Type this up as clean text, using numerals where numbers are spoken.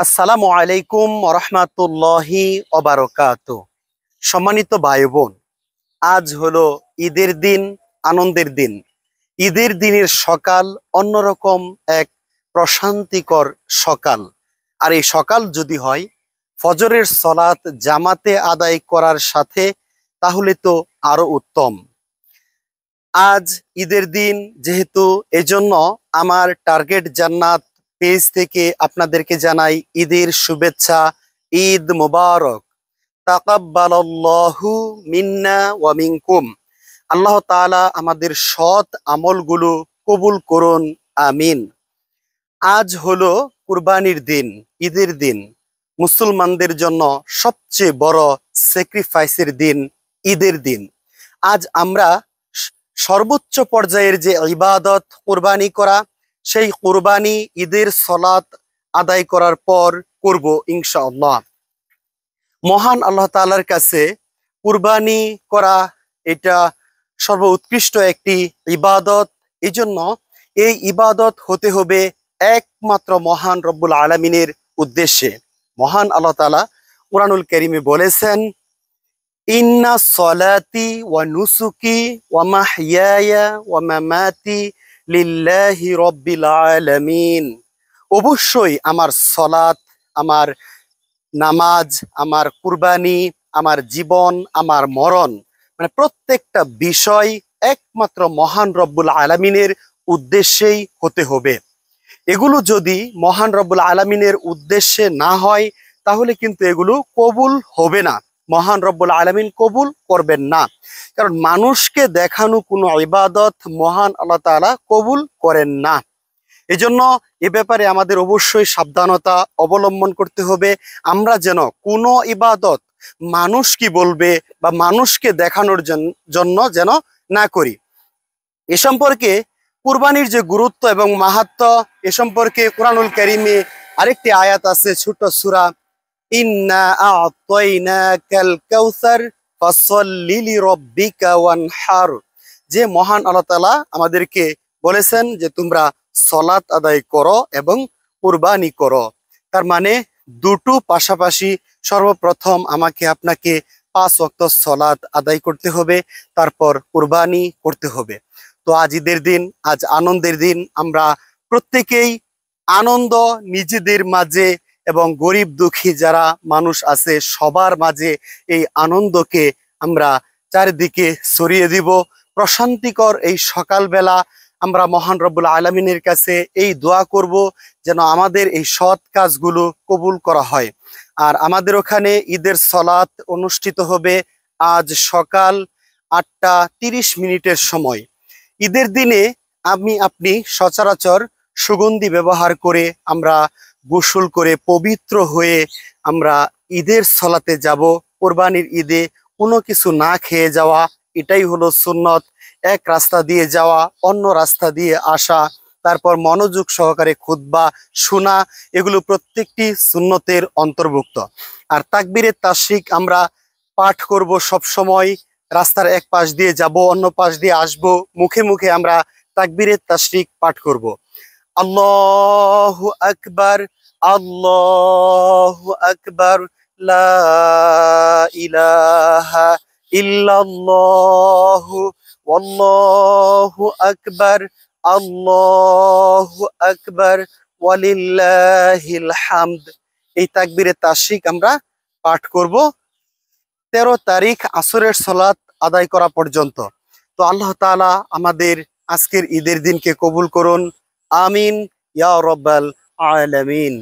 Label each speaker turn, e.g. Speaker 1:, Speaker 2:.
Speaker 1: আসসালামু আলাইকুম রহমাতুল্লাহি ওবারাকাতু। সম্মানিত ভাই বোন, আজ হলো ঈদের দিন, আনন্দের দিন। ঈদের দিনের সকাল অন্যরকম এক প্রশান্তিকর সকাল। আর এই সকাল যদি হয় ফজরের সলাত জামাতে আদায় করার সাথে, তাহলে তো আরো উত্তম। আজ ঈদের দিন যেহেতু, এজন্য আমার টার্গেট জান্নাত পেজ থেকে আপনাদেরকে জানাই ঈদের শুভেচ্ছা। ঈদ মুবারক। তাকাব্বালাল্লাহু মিন্না ওয়া মিনকুম। আল্লাহ তাআলা আমাদের সৎ আমলগুলো কবুল করুন, আমিন। আজ হলো কুরবানির দিন, ঈদের দিন। মুসলমানদের জন্য সবচেয়ে বড় স্যাক্রিফাইসের দিন ঈদের দিন। আজ আমরা সর্বোচ্চ পর্যায়ের যে ইবাদত কুরবানি করা, সেই কুরবানি ঈদের সলাত আদায় করার পর করব ইনশাআল্লাহ। মহান আল্লাহ তাআলার কাছে কুরবানি করা এটা সর্বোৎকৃষ্ট একটি ইবাদত। এই জন্য এই ইবাদত হতে হবে একমাত্র মহান রব্বুল আলামিনের উদ্দেশ্যে। মহান আল্লাহ তাআলা কুরআনুল কারীমে বলেছেন, ইন্না সলাতি ওয়া নুসুকি ওয়া মাহইয়ায়া ওয়া মামাতি লিল্লাহি রব্বিল আলামিন। অবশ্যই আমার সলাত, আমার নামাজ, আমার কুরবানি, আমার জীবন, আমার মরণ, মানে প্রত্যেকটা বিষয় একমাত্র মহান রব্বুল আলামিনের উদ্দেশ্যেই হতে হবে। এগুলো যদি মহান রব্বুল আলামিনের উদ্দেশ্যে না হয়, তাহলে কিন্তু এগুলো কবুল হবে না। মহান রব্বুল আলামিন কবুল করবেন না। কারণ মানুষকে দেখানো কোনো ইবাদত মহান আল্লাহ তাআলা কবুল করেন না। এজন্য এ ব্যাপারে আমাদের অবশ্যই সাবধানতা অবলম্বন করতে হবে। আমরা যেন কোনো ইবাদত মানুষ কি বলবে বা মানুষকে দেখানোর জন্য যেন না করি। এ সম্পর্কে কুরবানির যে গুরুত্ব এবং মাহাত্ম্য, এ সম্পর্কে কুরআনুল কারীমে আরেকটি আয়াত আছে, ছোট সূরা, ইন্না আ'তাইনাকাল কাউসার ফাসাল্লি লিরাব্বিকা ওয়ানহার। যে মহান আল্লাহ তাআলা আমাদেরকে বলেছেন যে তোমরা সলাত আদায় করো এবং কুরবানি করো। তার মানে দুটো পাশাপাশি। সর্বপ্রথম আমাকে আপনাকে 5 ওয়াক্ত সলাত আদায় করতে হবে, তারপর কুরবানি করতে হবে। তো আজ ঈদের দিন, আজ আনন্দের দিন। আমরা প্রত্যেকেই আনন্দ নিজেদের মাঝে এবং গরিব দুঃখী যারা মানুষ আছে সবার মাঝে এই আনন্দকে আমরা চারিদিকে ছড়িয়ে দিব। প্রশান্তিকর এই সকালবেলা আমরা মহান রব্বুল আলামিনের কাছে এই দোয়া করব যেন আমাদের এই সৎ কাজগুলো কবুল করা হয়। আর আমাদের ওখানে ঈদের সলাত অনুষ্ঠিত হবে আজ সকাল 8টা 30 মিনিটের সময়। ঈদের দিনে আপনি সচরাচর সুগন্ধি ব্যবহার করে আমরা গোসল করে পবিত্র হয়ে আমরা ঈদের সলাতে যাব। কোরবানির ঈদে কোনো কিছু না খেয়ে যাওয়া, এটাই হলো সুন্নত। এক রাস্তা দিয়ে যাওয়া, অন্য রাস্তা দিয়ে আসা, তারপর মনোযোগ সহকারে খুতবা শোনা, এগুলো প্রত্যেকটি সুন্নতের অন্তর্ভুক্ত। আর তাকবীরে তাশরিক আমরা পাঠ করব সব সময়। রাস্তার এক পাশ দিয়ে যাব, অন্য পাশ দিয়ে আসব, মুখে মুখে আমরা তাকবীরে তাশরিক পাঠ করব। আল্লাহু আকবার, আল্লাহু আকবার, লা ইলাহা ইল্লাল্লাহু ওয়াল্লাহু আকবার, আল্লাহু আকবার, ওয়ালিল্লাহিল হামদ। এই তাকবীরে তাশরিক আমরা পাঠ করব 13 তারিখ আসরের সালাত আদায় করা পর্যন্ত। তো আল্লাহ তাআলা আমাদের আজকের ঈদের দিনকে কবুল করুন, আমিন ইয়া রাব্বাল আলামিন।